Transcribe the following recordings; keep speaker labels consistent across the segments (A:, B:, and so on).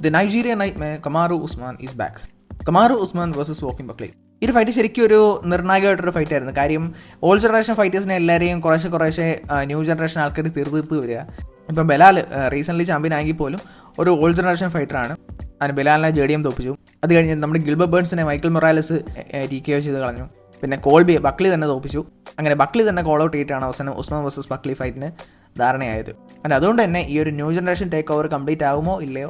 A: The Nigerian nightmare Kamaru Usman is back. Kamaru Usman versus Joaquin Buckley. ഈ ഒരു fight ശരിക്കും ഒരു നിർണായകമായിട്ടൊരു fight ആയിരുന്നു. കാര്യം ഓൾഡ് ജനറേഷൻ ഫൈറ്റേഴ്സിനെ എല്ലാവരെയും കുറേശ്ശെ ന്യൂ ജനറേഷൻ ആൾക്കാർ തീർത്ത് വരിക. ഇപ്പം ബലാൽ റീസെൻ്റ്ലി ചാമ്പ്യൻ ആയെങ്കിൽ പോലും ഒരു ഓൾഡ് ജനറേഷൻ ഫൈറ്ററാണ്. അതിന് ബലാലിനെ JDM തോപ്പിച്ചു. അത് കഴിഞ്ഞ് നമ്മുടെ ഗിൽബർട്ട് ബേൺസിനെ മൈക്കൽ മൊറാലസ് TKO ചെയ്ത് കളഞ്ഞു. പിന്നെ കോൾബിയെ ബക്ലി തന്നെ തോപ്പിച്ചു. അങ്ങനെ ബക്ലി തന്നെ കോൾ ഔട്ട് ചെയ്തിട്ടാണ് അവസാനം ഉസ്മാൻ വേഴ്സസ് ബക്ലി ഫൈറ്റിന് ധാരണയായത്. and അതുകൊണ്ട് തന്നെ ഈ ഒരു new generation take over complete ആകുമോ ഇല്ലയോ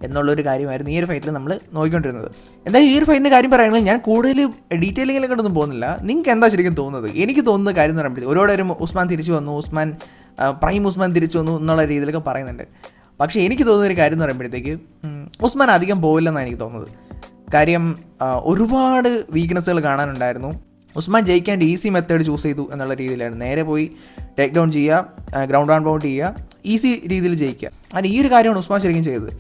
A: എന്നുള്ളൊരു കാര്യമായിരുന്നു ഈ ഒരു ഫൈറ്റിൽ നമ്മൾ നോക്കിക്കൊണ്ടിരുന്നത്. എന്തായാലും ഈ ഒരു ഫൈറ്റിൻ്റെ കാര്യം പറയുകയാണെങ്കിൽ ഞാൻ കൂടുതൽ ഡീറ്റെയിലിങ്ങിലേക്കൊന്നും പോകുന്നില്ല. നിങ്ങൾക്ക് എന്താ ശരിക്കും തോന്നുന്നത്? എനിക്ക് തോന്നുന്ന കാര്യം എന്ന് പറയുമ്പോൾ ഒരുപാട് ഉസ്മാൻ തിരിച്ചു വന്നു, പ്രൈം ഉസ്മാൻ തിരിച്ചു വന്നു എന്നുള്ള രീതിയിലൊക്കെ പറയുന്നുണ്ട്. പക്ഷേ എനിക്ക് തോന്നുന്നൊരു കാര്യം എന്ന് പറയുമ്പോഴത്തേക്ക് ഉസ്മാൻ അധികം പോവില്ലെന്നാണ് എനിക്ക് തോന്നുന്നത്. കാര്യം ഒരുപാട് വീക്ക്നെസ്സുകൾ കാണാനുണ്ടായിരുന്നു. ഉസ്മാൻ ജയിക്കാൻ ഈസി മെത്തേഡ് ചൂസ് ചെയ്തു എന്നുള്ള രീതിയിലാണ്. നേരെ പോയി ടേക്ക് ഡൗൺ ചെയ്യുക, ഗ്രൗണ്ട് ആൻഡ് ബൗണ്ട് ചെയ്യുക, ഈസി രീതിയിൽ ജയിക്കുക. അതിന് ഈ ഒരു കാര്യമാണ് ഉസ്മാൻ ശരിക്കും ചെയ്തത്.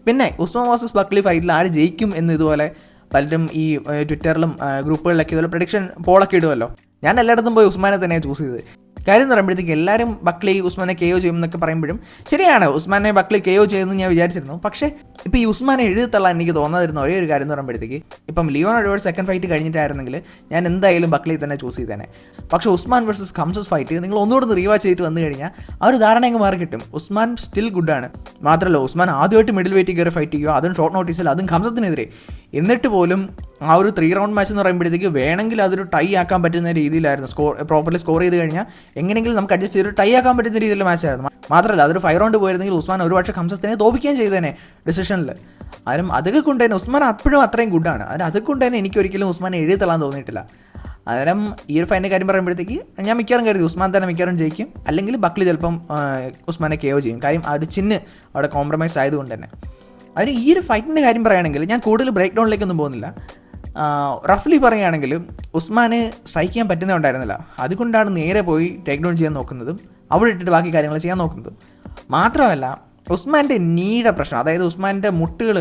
A: പിന്നെ ഉസ്മാൻ വേഴ്സസ് ബക്ലി ഫൈറ്റിൽ ആര് ജയിക്കും എന്ന് ഇതുപോലെ പലരും ഈ ട്വിറ്ററിലും ഗ്രൂപ്പുകളിലൊക്കെ ഇതുപോലെ പ്രഡിക്ഷൻ പോളൊക്കെ ഇടുമല്ലോ. ഞാൻ എല്ലായിടത്തും പോയി ഉസ്മാനെ തന്നെയാണ് ചൂസ് ചെയ്തത്. കാര്യം എന്ന് പറയുമ്പോഴത്തേക്ക് എല്ലാവരും ബക്ലി ഉസ്മാനെ KO ചെയ്യും എന്നൊക്കെ പറയുമ്പോഴും ശരിയാണ്, ഉസ്മാനെ ബക്ലി KO ചെയ്യുമെന്ന് ഞാൻ വിചാരിച്ചിരുന്നു. പക്ഷേ ഇപ്പോൾ ഈ ഉസ്മാനെ എഴുതിത്തള്ളാൻ എനിക്ക് തോന്നാതിരുന്ന ഒരേ ഒരു കാര്യം എന്ന് പറയുമ്പോഴത്തേക്ക് ഇപ്പം ലിയോൺ എഡ്വേർഡ് സെക്കൻഡ് ഫൈറ്റ് കഴിഞ്ഞിട്ടായിരുന്നെങ്കിൽ ഞാൻ എന്തായാലും ബക്ലി തന്നെ ചൂസ് ചെയ്തേനെ. പക്ഷേ ഉസ്മാൻ വേഴ്സസ് ഖംസസ് ഫൈറ്റ് നിങ്ങൾ ഒന്നുകൂടെ റീവാച്ച് ചെയ്തിട്ട് വന്നു കഴിഞ്ഞാൽ ആ ഒരു ധാരണ അങ്ങ് മാറി കിട്ടും. ഉസ്മാൻ സ്റ്റിൽ ഗുഡാണ്. മാത്രമല്ല ഉസ്മാൻ ആദ്യമായിട്ട് മിഡിൽ വെയിറ്റ് കയറി ഫൈറ്റ് ചെയ്യുക, അതും ഷോർട്ട് നോട്ടീസിൽ, അതും ഖംസത്തിനെതിരെ. എന്നിട്ട് പോലും ആ ഒരു 3 റൗണ്ട് മാച്ച് എന്ന് പറയുമ്പോഴത്തേക്ക് വേണമെങ്കിൽ അതൊരു ടൈ ആക്കാൻ പറ്റുന്ന രീതിയിലായിരുന്നു. പ്രോപ്പർലി സ്കോർ ചെയ്ത് കഴിഞ്ഞാൽ എങ്ങനെയെങ്കിലും നമുക്ക് അഡ്ജസ്റ്റ് ചെയ്ത് ടൈ ആക്കാൻ പറ്റുന്ന രീതിയിലുള്ള മാച്ചായിരുന്നു. മാത്രമല്ല അതൊരു 5 റൗണ്ട് പോയിരുന്നെങ്കിൽ ഉസ്മാൻ ഒരു പക്ഷേ ഖംസത്തിനെ തോപ്പിക്കുകയും ചെയ്തേനെ ഡിസിഷനിൽ. അതിനും അതൊക്കെ കൊണ്ട് തന്നെ ഉസ്മാൻ അപ്പോഴും അത്രയും ഗുഡാണ്. അതുകൊണ്ട് തന്നെ എനിക്ക് ഒരിക്കലും ഉസ്മാനെ എഴുതിത്തള്ളാൻ തോന്നിയിട്ടില്ല. അന്നേരം ഈ ഒരു ഫൈറ്റിൻ്റെ കാര്യം പറയുമ്പോഴത്തേക്ക് ഞാൻ മിക്കവാറും കരുതി ഉസ്മാൻ തന്നെ മിക്കവാറും ജയിക്കും, അല്ലെങ്കിൽ ബക്ലി ചിലപ്പം ഉസ്മാനെ KO ചെയ്യും. കാര്യം ആ ഒരു ചിഹ്ന് അവിടെ കോംപ്രമൈസ് ആയതുകൊണ്ട് തന്നെ. അതിന് ഈ ഒരു ഫൈറ്റിൻ്റെ കാര്യം പറയുകയാണെങ്കിൽ ഞാൻ കൂടുതൽ ബ്രേക്ക് ഡൗണിലേക്കൊന്നും പോകുന്നില്ല. റഫ്ലി പറയുകയാണെങ്കിൽ ഉസ്മാന് സ്ട്രൈക്ക് ചെയ്യാൻ പറ്റുന്നുണ്ടായിരുന്നില്ല. അതുകൊണ്ടാണ് നേരെ പോയി ടേക്ക് ഡൗൺ ചെയ്യാൻ നോക്കുന്നതും അവിടെ ഇട്ടിട്ട് ബാക്കി കാര്യങ്ങൾ ചെയ്യാൻ നോക്കുന്നതും. മാത്രമല്ല ഉസ്മാൻ്റെ നീയുടെ പ്രശ്നം, അതായത് ഉസ്മാൻ്റെ മുട്ടുകൾ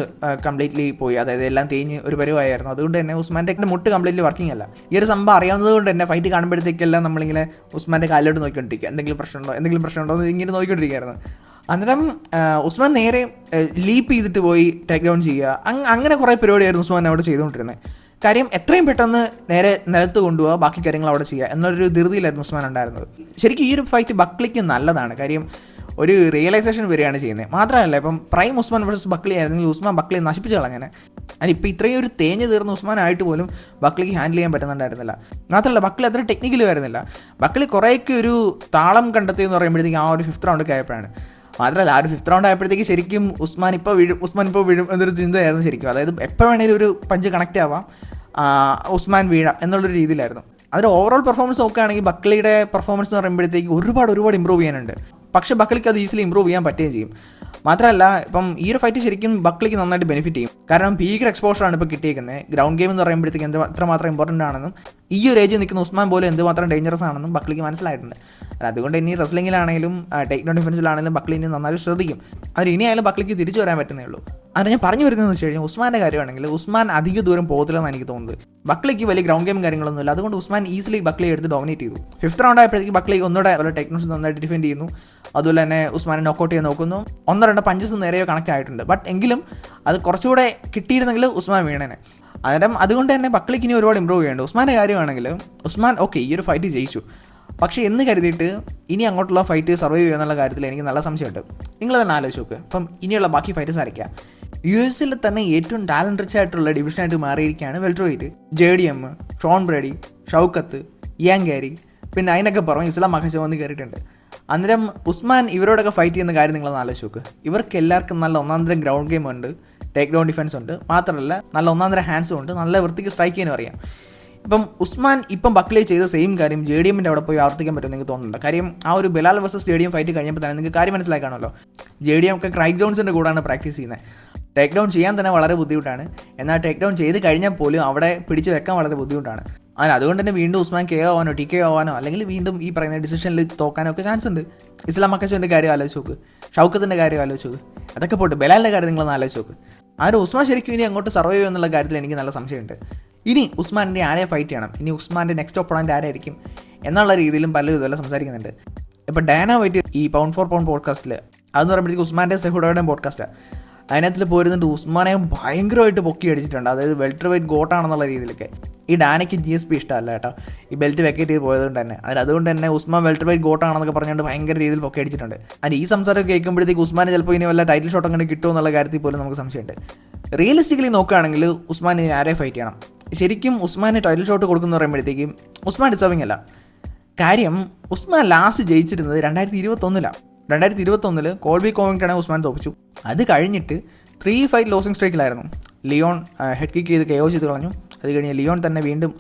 A: കംപ്ലീറ്റ്ലി പോയി, അതായത് എല്ലാം തേഞ്ഞ് ഒരു പരിവായിരുന്നു. അതുകൊണ്ട് തന്നെ ഉസ്മാൻ്റെ മുട്ട് കംപ്ലീറ്റ്ലി വർക്കിംഗ് അല്ല. ഈ ഒരു സംഭവം അറിയാവുന്നത് കൊണ്ട് തന്നെ ഫൈറ്റ് കാണുമ്പോഴത്തേക്കെല്ലാം നമ്മളിങ്ങനെ ഉസ്മാൻ്റെ കാലിലോട്ട് നോക്കിക്കൊണ്ടിരിക്കുക, എന്തെങ്കിലും പ്രശ്നമുണ്ടോ എന്ന് ഇങ്ങനെ നോക്കിക്കൊണ്ടിരിക്കുകയായിരുന്നു. അന്നേരം ഉസ്മാൻ നേരെ ലീപ്പ് ചെയ്തിട്ട് പോയി ടേക്ക് ഡൗൺ ചെയ്യുക, അങ്ങനെ കുറേ പരിപാടിയായിരുന്നു ഉസ്മാൻ അവിടെ ചെയ്തുകൊണ്ടിരുന്നത്. കാര്യം എത്രയും പെട്ടെന്ന് നേരെ നിലത്ത് കൊണ്ടുപോകുക, ബാക്കി കാര്യങ്ങൾ അവിടെ ചെയ്യുക എന്നൊരു ധൃതിയിലായിരുന്നു ഉസ്മാൻ ഉണ്ടായിരുന്നത്. ശരിക്കും ഈ ഒരു ഫൈറ്റ് ബക്ലിക്ക് നല്ലതാണ്. കാര്യം ഒരു റിയലൈസേഷൻ വരികയാണ് ചെയ്യുന്നത്. മാത്രമല്ല ഇപ്പം പ്രൈം ഉസ്മാൻ വേഴ്സസ് ബക്ലി ആയിരുന്നെങ്കിൽ ഉസ്മാൻ ബക്ലി നശിപ്പിച്ച് കളഞ്ഞേനെ. അതിനിപ്പോൾ ഇത്രയും ഒരു തേഞ്ഞ് തീർന്ന ഉസ്മാൻ ആയിട്ട് പോലും ബക്ലിക്ക് ഹാൻഡിൽ ചെയ്യാൻ പറ്റുന്നുണ്ടായിരുന്നില്ല. മാത്രമല്ല ബക്ലി അത്ര ടെക്നിക്കലി വരുന്നില്ല. ബക്ലി കുറേയൊക്കെ ഒരു താളം കണ്ടെത്തി എന്ന് പറയുമ്പോഴത്തേക്ക് ആ ഒരു 5th റൗണ്ടൊക്കെ ആയപ്പോഴാണ്. മാത്രമല്ല ആ ഒരു 5th റൗണ്ട് ആയപ്പോഴത്തേക്ക് ശരിക്കും ഉസ്മാൻ ഇപ്പോൾ വീഴും എന്നൊരു ചിന്തയായിരുന്നു ശരിക്കും. അതായത് എപ്പോൾ വേണേലും ഒരു പഞ്ച് കണക്റ്റ് ആവാം, ഉസ്മാൻ വീഴാം എന്നുള്ളൊരു രീതിയിലായിരുന്നു. അതിൽ ഓവറോൾ പെർഫോമൻസ് നോക്കുകയാണെങ്കിൽ ബക്ലിയുടെ പെർഫോമൻസ് എന്ന് പറയുമ്പോഴത്തേക്ക് ഒരുപാട് ഇമ്പ്രൂവ് ചെയ്യാനുണ്ട്. പക്ഷേ ബക്ലിക്ക് അത് ഈസിലി ഇമ്പ്രൂവ് ചെയ്യാൻ പറ്റുകയും ചെയ്യും. മാത്രമല്ല ഇപ്പം ഈ ഒരു ഫൈറ്റ് ശരിക്കും ബക്ലിക്ക് നന്നായിട്ട് ബെനിഫിറ്റ് ചെയ്യും. കാരണം ഭീകര എക്സ്പോഷറാണ് ഇപ്പോൾ കിട്ടിയിരിക്കുന്നത്. ഗ്രൗണ്ട് ഗെയിം എന്ന് പറയുമ്പോഴത്തേക്ക് എത്രമാത്രം ഇമ്പോർട്ടൻ്റ് ആണെന്നും ഈ ഒരു ഏജിൽ നിൽക്കുന്ന ഉസ്മാൻ പോലും എന്തുമാത്രം ഡേഞ്ചറസ് ആണെന്നും ബക്ലിക്ക് മനസ്സിലായിട്ടുണ്ട്. അതുകൊണ്ട് ഇനി റെസ്ലിങ്ങിലാണെങ്കിലും ടേക്ക് ഡൗൺ ഡിഫൻസിലാണെങ്കിലും ബക്ലി ഇനി നന്നായിട്ട് ശ്രദ്ധിക്കും. അതിന് ഇനിയായാലും ബക്ലിക്ക് തിരിച്ചു വരാൻ പറ്റുന്നേ ഉള്ളൂ. അത് ഞാൻ പറഞ്ഞു വരുന്നതെന്ന് വെച്ച് കഴിഞ്ഞാൽ ഉസ്മാൻ്റെ കാര്യമാണെങ്കിൽ ഉസ്മാൻ അധിക ദൂരം പോകത്തില്ലെന്നാണ് എനിക്ക് തോന്നുന്നത്. ബക്ലിക്ക് വലിയ ഗ്രൗണ്ട് ഗെയിം കാര്യങ്ങളൊന്നുമില്ല. അതുകൊണ്ട് ഉസ്മാൻ ഈസിലി ബക്ലി എടുത്ത് ഡോമിനേറ്റ് ചെയ്തു. 5th റൗണ്ട് ആയപ്പോഴത്തേക്ക് ബക്ലി ഒന്നുകൂടെ ടേക്ക് ഡൗൺസ് നന്നായിട്ട് ഡിഫെൻഡ് ചെയ്യുന്നു. അതുപോലെ തന്നെ ഉസ്മാനെ നോക്കൗട്ട് ചെയ്യാൻ നോക്കുന്നു. 1-2 പഞ്ചസ് നേരെയോ കണക്റ്റ് ആയിട്ടുണ്ട്. ബട്ട് എങ്കിലും അത് കുറച്ചുകൂടെ കിട്ടിയിരുന്നെങ്കിൽ ഉസ്മാൻ വീണേനെ. അന്നേരം അതുകൊണ്ട് തന്നെ ബക്ലിക്ക് ഇനി ഒരുപാട് ഇമ്പ്രൂവ് ചെയ്യേണ്ടത്. ഉസ്മാൻ്റെ കാര്യമാണെങ്കിൽ ഉസ്മാൻ ഓക്കെ ഈ ഒരു ഫൈറ്റ് ജയിച്ചു, പക്ഷേ എന്ന് കരുതിയിട്ട് ഇനി അങ്ങോട്ടുള്ള ഫൈറ്റ് സർവൈവ് ചെയ്യുക എന്നുള്ള കാര്യത്തിൽ എനിക്ക് നല്ല സംശയമുണ്ട്. നിങ്ങൾ തന്നെ ആലോചിച്ച് നോക്ക്. അപ്പം ഇനിയുള്ള ബാക്കി ഫൈറ്റേഴ്സ് ആയിരിക്കാം. US തന്നെ ഏറ്റവും ടാലൻറ്റ് റിച്ച് ആയിട്ടുള്ള ഡിവിഷനായിട്ട് മാറിയിരിക്കുകയാണ് welter weight. JDM, Sean Brady, Shavkat, Ian Garry, പിന്നെ അതിനൊക്കെ പുറമെ ഇസ്ലാം മഖാസ് വന്ന് കയറിയിട്ടുണ്ട്. അന്നേരം ഉസ്മാൻ ഇവരോടൊക്കെ ഫൈറ്റ് ചെയ്യുന്ന കാര്യം നിങ്ങളൊന്ന് ആലോചിച്ച് നോക്ക്. ഇവർക്ക് എല്ലാവർക്കും നല്ല ഒന്നാന്തരം ഗ്രൗണ്ട് ഗെയിം ഉണ്ട്, ടേക്ക് ഡൗൺ ഡിഫൻസ് ഉണ്ട്, മാത്രമല്ല നല്ല ഒന്നാന്തരം ഹാൻഡ്സും ഉണ്ട്, നല്ല വൃത്തിക്ക് സ്ട്രൈക്ക് ചെയ്യാനും അറിയാം. ഇപ്പം ഉസ്മാൻ ഇപ്പം ബക്ലി ചെയ്ത സെയിം കാര്യം JDMൻ്റെ അവിടെ പോയി ആവർത്തിക്കാൻ പറ്റുമെന്ന് എനിക്ക് തോന്നുന്നുണ്ട്. കാര്യം ആ ഒരു ബലാൽ വേഴ്സസ് JDM ഫൈറ്റ് കഴിഞ്ഞപ്പോൾ തന്നെ നിങ്ങൾക്ക് കാര്യം മനസ്സിലാക്കാണല്ലോ. JDM ഒക്കെ ക്രൈക്ക് ജോൺസിൻ്റെ കൂടെയാണ് പ്രാക്ടീസ് ചെയ്യുന്നത്. ടേക്ക് ഡൗൺ ചെയ്യാൻ തന്നെ വളരെ ബുദ്ധിമുട്ടാണ്. എന്നാൽ ടേക്ക് ഡൗൺ ചെയ്ത് കഴിഞ്ഞാൽ പോലും അവിടെ പിടിച്ച് വെക്കാൻ വളരെ ബുദ്ധിമുട്ടാണ്. അതുകൊണ്ട് തന്നെ വീണ്ടും ഉസ്മാൻ KO ആവാനോ TKO ആവാനോ അല്ലെങ്കിൽ വീണ്ടും ഈ പറയുന്ന ഡിസിഷനിൽ തോക്കാനോ ഒക്കെ ചാൻസ് ഉണ്ട്. ഇസ്ലാം മഖാസിൻ്റെ കാര്യം ആലോചിച്ച് നോക്ക്, ഷൗക്കത്തിൻ്റെ കാര്യം ആലോചിച്ച് നോക്ക്, അതൊക്കെ പോട്ട് ബലാലിൻ്റെ കാര്യം നിങ്ങളൊന്ന് ആലോചിച്ച് നോക്ക്. ഉസ്മാൻ ശരിക്കും ഇനി അങ്ങോട്ട് സർവൈവ് ചെയ്യുമെന്നുള്ള കാര്യത്തിൽ എനിക്ക് നല്ല സംശയമുണ്ട്. ഇനി ഉസ്മാൻ്റെ ആരെ ഫൈറ്റ് ചെയ്യണം, ഇനി ഉസ്മാൻ്റെ നെക്സ്റ്റ് ഒപ്പണൻ്റ് ആരായിരിക്കും എന്നുള്ള രീതിയിലും പലരും ഇതുപോലെ സംസാരിക്കുന്നുണ്ട്. ഇപ്പോൾ ഡാന വൈറ്റ് ഈ പൗണ്ട് ഫോർ പൗണ്ട് പോഡ്കാസ്റ്റിൽ അതെന്ന് പറയുമ്പോഴത്തേക്ക് ഉസ്മാൻ്റെ സെഹുഡോയുടെയും പോഡ്കാസ്റ്റാണ്. അതിനകത്തിൽ പോയിരുന്നിട്ട് ഉസ്മാനെ ഭയങ്കരമായിട്ട് പൊക്കി അടിച്ചിട്ടുണ്ട്. അതായത് വെൽറ്റർ വെയിറ്റ് ഗോട്ടാണെന്നുള്ള രീതിയിലൊക്കെ. ഈ ഡാനയ്ക്ക് GSP ഇഷ്ടമല്ല കേട്ടോ, ഈ ബെൽറ്റ് വെക്കേറ്റ് ചെയ്ത് പോയതുകൊണ്ട് തന്നെ. അതുകൊണ്ട് തന്നെ ഉസ്മാൻ വെൽറ്റർ വെയിറ്റ് ഗോട്ടാണെന്നൊക്കെ പറഞ്ഞുകൊണ്ട് ഭയങ്കര രീതിയിൽ പൊക്കി അടിച്ചിട്ടുണ്ട്. അതിന് ഈ സംസാരം കേൾക്കുമ്പോഴത്തേക്ക് ഉസ്മാൻ ചിലപ്പോൾ ഇനി വല്ല ടൈറ്റിൽ ഷോട്ട് അങ്ങനെ കിട്ടുമോ എന്നുള്ള കാര്യത്തിൽ പോലും നമുക്ക് സംശയമുണ്ട്. റിയലിസ്റ്റിക്കലി നോക്കുകയാണെങ്കിൽ ഉസ്മാൻ ഇനി ആരെ ഫൈറ്റ് ചെയ്യണം? ശരിക്കും ഉസ്മാന് ടൈറ്റിൽ ഷോട്ട് കൊടുക്കുന്ന പറയുമ്പോഴത്തേക്കും ഉസ്മാൻ ഡിസേർവിംഗ് അല്ല. കാര്യം ഉസ്മാൻ ലാസ്റ്റ് ജയിച്ചിരുന്നത് 2021 2021 കോൾബി കോവിങ്ടണെ ഉസ്മാൻ തോപ്പിച്ചു. അത് കഴിഞ്ഞിട്ട് 3 ഫൈറ്റ് ലോസിംഗ് സ്ട്രൈക്കിലായിരുന്നു. ലിയോൺ ഹെഡ് കിക്ക് ചെയ്ത് KO ചെയ്ത് കളഞ്ഞു. അത് കഴിഞ്ഞ് ലിയോൺ തന്നെ വീണ്ടും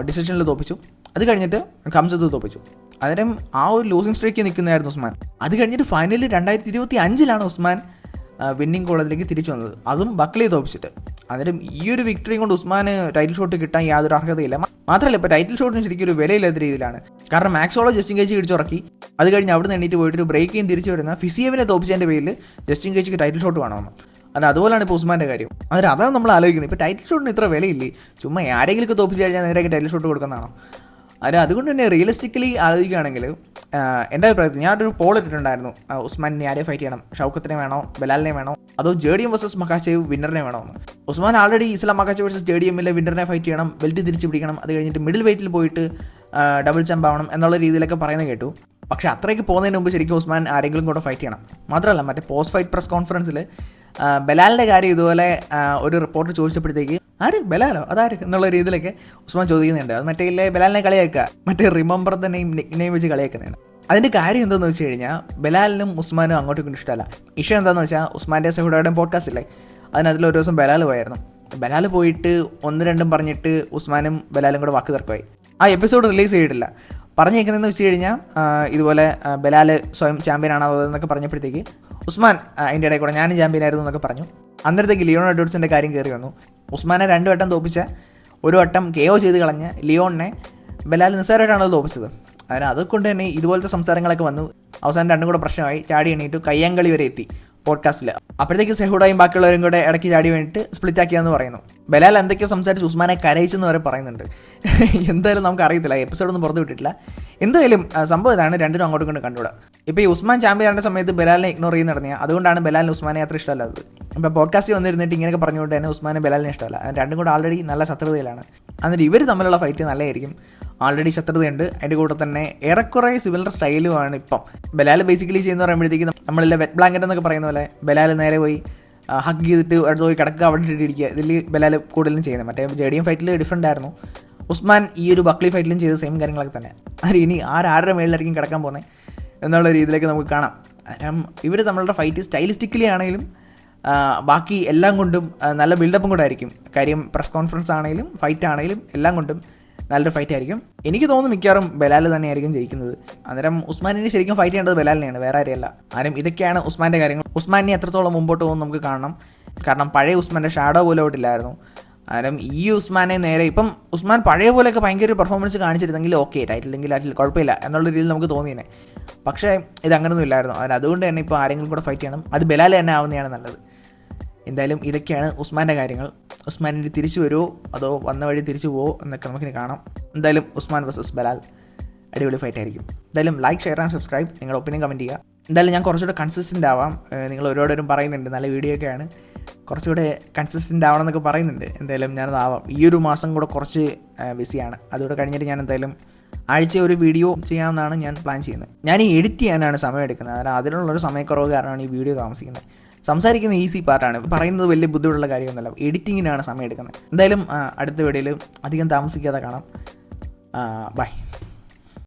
A: ഡിസിഷനിൽ തോപ്പിച്ചു. അത് കഴിഞ്ഞിട്ട് ഖംസത്ത് തോപ്പിച്ചു. അന്നേരം ആ ഒരു ലൂസിംഗ് സ്ട്രൈക്കിൽ നിൽക്കുന്നതായിരുന്നു ഉസ്മാൻ. അത് കഴിഞ്ഞിട്ട് ഫൈനലിൽ 2025 ഉസ്മാൻ വിന്നിംഗ് കോളേജിലേക്ക് തിരിച്ചു വന്നത്, അതും ബക്ലിയെ തോപ്പിച്ചിട്ട്. അന്നേരം ഈ ഒരു വിക്ടറിയും കൊണ്ട് ഉസ്മാന് ടൈറ്റിൽ ഷോട്ട് കിട്ടാൻ യാതൊരു അർഹതയില്ല. മാത്രമല്ല ഇപ്പോൾ ടൈറ്റിൽ ഷോട്ടിന് ശരിക്കും ഒരു വിലയില്ലാത്ത രീതിയിലാണ്. കാരണം മാക്സോളോ ജസ്റ്റിൻ ഗേജ് ഇടിച്ചുറക്കി. അത് കഴിഞ്ഞ് അവിടെ നിന്ന് എണ്ണീറ്റ് പോയിട്ട് ഒരു ബ്രേക്കിങ് തിരിച്ചു വരുന്ന ഫിസിയേവിനെ തോപ്പിച്ചതിൻ്റെ പേരിൽ ജസ്റ്റിൻ ഗേജിക്ക് ടൈറ്റിൽ ഷോട്ട് വേണമെന്ന്. അതുപോലെയാണ് ഇപ്പോൾ ഉസ്മാൻ്റെ കാര്യം. അതാണ് നമ്മൾ ആലോചിക്കുന്നത്. ഇപ്പോൾ ടൈറ്റിൽ ഷോട്ടിന് ഇത്ര വിലയില്ലേ? ചുമ്മാ ആരെങ്കിലും തോപ്പിച്ച് കഴിഞ്ഞാൽ നേരെയൊക്കെ ടൈറ്റിൽ ഷോട്ട് കൊടുക്കുന്നതാണോ? അതുകൊണ്ട് തന്നെ റിയലിസ്റ്റിക്കലി ആലോചിക്കുകയാണെങ്കിൽ എൻ്റെ അഭിപ്രായത്തിൽ ഞാനൊരു പോൾ ഇട്ടിട്ടുണ്ടായിരുന്നു, ഉസ്മാനെ ആരെ ഫൈറ്റ് ചെയ്യണം, ഷൗക്കത്തിനെ വേണോ, ബലാലിനെ വേണോ, അതോ JDM വേഴ്സസ് മക്കാച്ചേവ് വിന്നറിനെ വേണോ എന്ന്. ഉസ്മാൻ ആൾറെഡി ഇസ്ലാം മക്കാച്ചേവ് വേഴ്സസ് JDMലെ വിന്നറിനെ ഫൈറ്റ് ചെയ്യണം, ബെൽറ്റ് തിരിച്ചു പിടിക്കണം, അത് കഴിഞ്ഞിട്ട് മിഡിൽ വെയിറ്റിൽ പോയിട്ട് ഡബിൾ ചാമ്പ് ആവണം എന്നുള്ള രീതിയിലൊക്കെ പറയുന്നത് കേട്ടു. പക്ഷേ അത്രയ്ക്ക് പോകുന്നതിന് മുമ്പ് ശരിക്കും ഉസ്മാൻ ആരെങ്കിലും കൂടെ ഫൈറ്റ് ചെയ്യണം. മാത്രമല്ല മറ്റേ പോസ്റ്റ് ഫൈറ്റ് പ്രസ് കോൺഫറൻസിൽ ബലാലിൻ്റെ കാര്യം ഇതുപോലെ ഒരു റിപ്പോർട്ട് ചോദിച്ചപ്പോഴത്തേക്ക് ആര് ബലാലോ അതാര് എന്നുള്ള രീതിയിലൊക്കെ ഉസ്മാൻ ചോദിക്കുന്നുണ്ട്. അത് മറ്റേ ബലാലിനെ കളിയാക്കുക, മറ്റേ റിമെമ്പർ തന്നെ നെയിം വെച്ച് കളിയാക്കുന്നതാണ്. അതിൻ്റെ കാര്യം എന്താണെന്ന് വെച്ച് കഴിഞ്ഞാൽ ബലാലിനും ഉസ്മാനും അങ്ങോട്ടും ഇങ്ങോട്ടും ഇഷ്ടമല്ല. ഇഷ്യൂ എന്താണെന്ന് വെച്ചാൽ ഉസ്മാൻ്റെ സെഹുഡയുടെ പോഡ്കാസ്റ്റ് ഇല്ലേ, അതിനകത്തിൽ ഒരു ദിവസം ബലാൽ പോയായിരുന്നു. ബലാൽ പോയിട്ട് 1-2 പറഞ്ഞിട്ട് ഉസ്മാനും ബലാലും കൂടെ വാക്ക് തർക്കമായി. ആ എപ്പിസോഡ് റിലീസ് ചെയ്തിട്ടില്ല. പറഞ്ഞേക്കുന്നതെന്ന് വെച്ച് കഴിഞ്ഞാൽ ഇതുപോലെ ബലാൽ സ്വയം ചാമ്പ്യനാണോ എന്നൊക്കെ പറഞ്ഞപ്പോഴത്തേക്ക് ഉസ്മാൻ അതിൻ്റെ ഇടയിൽ കൂടെ ഞാനും ചാമ്പ്യനായിരുന്നു എന്നൊക്കെ പറഞ്ഞു. അന്നേരത്തേക്ക് ലിയോൺ എഡ്വേർഡ്സിൻ്റെ കാര്യം കയറി വന്നു. ഉസ്മാനെ 2 വട്ടം തോപ്പിച്ച, ഒരു വട്ടം KO ചെയ്ത് കളഞ്ഞ ലിയോണിനെ ബലാൽ നിസ്സാരമായിട്ടാണത് തോപ്പിച്ചത്. അതുകൊണ്ട് തന്നെ ഇതുപോലത്തെ സംസാരങ്ങളൊക്കെ വന്നു. അവസാനം 2 കൂടെ പ്രശ്നമായി. ചാടി എണീറ്റു കയ്യാങ്കളി വരെ എത്തി പോഡ്കാസ്റ്റിൽ. അപ്പോഴത്തേക്ക് സെഹുഡയും ബാക്കിയുള്ളവരും കൂടെ ഇടയ്ക്ക് ചാടി വേണ്ടിയിട്ട് സ്പ്ലിറ്റ് ആക്കിയാന്ന് പറയുന്നു. ബലാൽ എന്തൊക്കെയോ സംസാരിച്ച് ഉസ്മാനെ കരയിച്ചെന്ന് വരെ പറയുന്നുണ്ട്. എന്തായാലും നമുക്ക് അറിയത്തില്ല, എപ്പിസോഡൊന്നും പുറത്ത് വിട്ടിട്ടില്ല. എന്തായാലും സംഭവം ഇതാണ്, രണ്ടിനും അങ്ങോട്ടും ഇങ്ങോട്ടും കണ്ടുകൂടാ. ഇപ്പോൾ ഈ ഉസ്മാൻ ചാമ്പ്യൻ ആണ്ട സമയത്ത് ബലാലിനെ ഇഗ്നോർ ചെയ്ത് നടത്തിയത്, അതുകൊണ്ടാണ് ബലാലിന് ഉസ്മാനെ അത്ര ഇഷ്ടമല്ലാത്തത്. ഇപ്പോൾ പോഡ്കാസ്റ്റിൽ വന്നിരുന്നിട്ട് ഇങ്ങനെയൊക്കെ പറഞ്ഞുകൊണ്ട് തന്നെ ഉസ്മാനെ ബലാലിനെ ഇഷ്ടമല്ല. രണ്ടും കൂടെ ആൾറെഡി നല്ല ശത്രുതയിലാണ്. എന്നിട്ട് ഇവർ തമ്മിലുള്ള ഫൈറ്റ് നല്ലതായിരിക്കും. ആൾറെഡി ശത്രുതയുണ്ട്. അതിൻ്റെ കൂടെ തന്നെ ഏറെക്കുറെ സിമിലർ സ്റ്റൈലുമാണ് ഇപ്പം. ബലാൽ ബേസിക്കലി ചെയ്യുന്ന പറയുമ്പോഴത്തേക്ക് നമ്മളെല്ലാം വെറ്റ് ബ്ലാങ്കറ്റ് എന്നൊക്കെ പറയുന്ന പോലെ ബലാൽ നേരെ പോയി ഹഗ് ചെയ്തിട്ട് അടുത്ത് പോയി കിടക്കുക, അവിടെ ഇട്ടിരിക്കുക. ഇതിൽ ബലാൽ കൂടുതലും ചെയ്യുന്നത്. മറ്റേ JDM ഫൈറ്റിൽ ഡിഫറൻ്റ് ആയിരുന്നു. ഉസ്മാൻ ഈ ഒരു ബക്ലി ഫൈറ്റിലും ചെയ്ത സെയിം കാര്യങ്ങളൊക്കെ തന്നെ. അത് ഇനി ആരുടെ മേളിലായിരിക്കും കിടക്കാൻ പോകുന്നത് എന്നുള്ള രീതിയിലേക്ക് നമുക്ക് കാണാം. കാരണം ഇവർ നമ്മളുടെ ഫൈറ്റ് സ്റ്റൈലിസ്റ്റിക്കലി ആണെങ്കിലും ബാക്കി എല്ലാം കൊണ്ടും നല്ല ബിൽഡപ്പും കൂടെ ആയിരിക്കും. കാര്യം പ്രസ് കോൺഫറൻസ് ആണെങ്കിലും ഫൈറ്റ് ആണെങ്കിലും എല്ലാം കൊണ്ടും നല്ലൊരു ഫൈറ്റ് ആയിരിക്കും. എനിക്ക് തോന്നുന്നു മിക്കവാറും ബലാൽ തന്നെയായിരിക്കും ജയിക്കുന്നത്. അന്നേരം ഉസ്മാനിനെ ശരിക്കും ഫൈറ്റ് ചെയ്യേണ്ടത് ബലാലിനെയാണ്, വേറെ ആരെയല്ല. ആരും ഇതൊക്കെയാണ് ഉസ്മാൻ്റെ കാര്യങ്ങൾ. ഉസ്മാനെ എത്രത്തോളം മുമ്പോട്ട് പോകും നമുക്ക് കാണണം. കാരണം പഴയ ഉസ്മാൻ്റെ ഷാഡോ പോലും ഔട്ടില്ലായിരുന്നു. അന്നേരം ഈ ഉസ്മാനെ നേരെ ഇപ്പം ഉസ്മാൻ പഴയ പോലെയൊക്കെ ഭയങ്കര ഒരു പെർഫോമൻസ് കാണിച്ചിരുന്നെങ്കിൽ ഓക്കെ, ടൈറ്റിലെങ്കിൽ കുഴപ്പമില്ല എന്നുള്ള രീതിയിൽ നമുക്ക് തോന്നിയേനെ. പക്ഷേ ഇത് അങ്ങനെയൊന്നും ഇല്ലായിരുന്നു. അതുകൊണ്ട് തന്നെ ഇപ്പോൾ ആരെങ്കിലും കൂടെ ഫൈറ്റ് ചെയ്യണം, അത് ബലാൽ തന്നെ ആവുന്നതാണ് നല്ലത്. എന്തായാലും ഇതൊക്കെയാണ് ഉസ്മാൻ്റെ കാര്യങ്ങൾ. ഉസ്മാനിൻ്റെ തിരിച്ചു വരുമോ അതോ വന്ന വഴി തിരിച്ചു പോവോ എന്നൊക്കെ നമുക്കിനി കാണാം. എന്തായാലും ഉസ്മാൻ വേഴ്സസ് ബലാൽ അടിപൊളി ഫൈറ്റ് ആയിരിക്കും. എന്തായാലും ലൈക്ക്, ഷെയർ ആൻഡ് സബ്സ്ക്രൈബ്. നിങ്ങളുടെ ഒപ്പീനിയൻ കമൻറ്റ് ചെയ്യുക. എന്തായാലും ഞാൻ കുറച്ചുകൂടെ കൺസിസ്റ്റൻ്റ് ആവാം. നിങ്ങൾ ഒരുപാടും പറയുന്നുണ്ട് നല്ല വീഡിയോ ഒക്കെയാണ്, കുറച്ചുകൂടെ കൺസിസ്റ്റൻ്റ് ആവണം എന്നൊക്കെ പറയുന്നുണ്ട്. എന്തായാലും ഞാനതാവാം. ഈ ഒരു മാസം കൂടെ കുറച്ച് ബിസിയാണ്. അതുകൂടെ കഴിഞ്ഞിട്ട് ഞാൻ എന്തായാലും ആഴ്ച ഒരു വീഡിയോ ചെയ്യാമെന്നാണ് ഞാൻ പ്ലാൻ ചെയ്യുന്നത്. ഞാൻ ഈ എഡിറ്റ് ചെയ്യാനാണ് സമയം എടുക്കുന്നത്. കാരണം അതിനുള്ളൊരു സമയക്കുറവ് കാരണമാണ് ഈ വീഡിയോ താമസിക്കുന്നത്. സംസാരിക്കുന്ന ഈസി പാർട്ടാണ്, പറയുന്നത് വലിയ ബുദ്ധിമുട്ടുള്ള കാര്യമൊന്നുമല്ല. എഡിറ്റിങ്ങിനാണ് സമയം എടുക്കുന്നത്. എന്തായാലും അടുത്ത വീഡിയോയിൽ അധികം താമസിക്കാതെ കാണാം. ബൈ.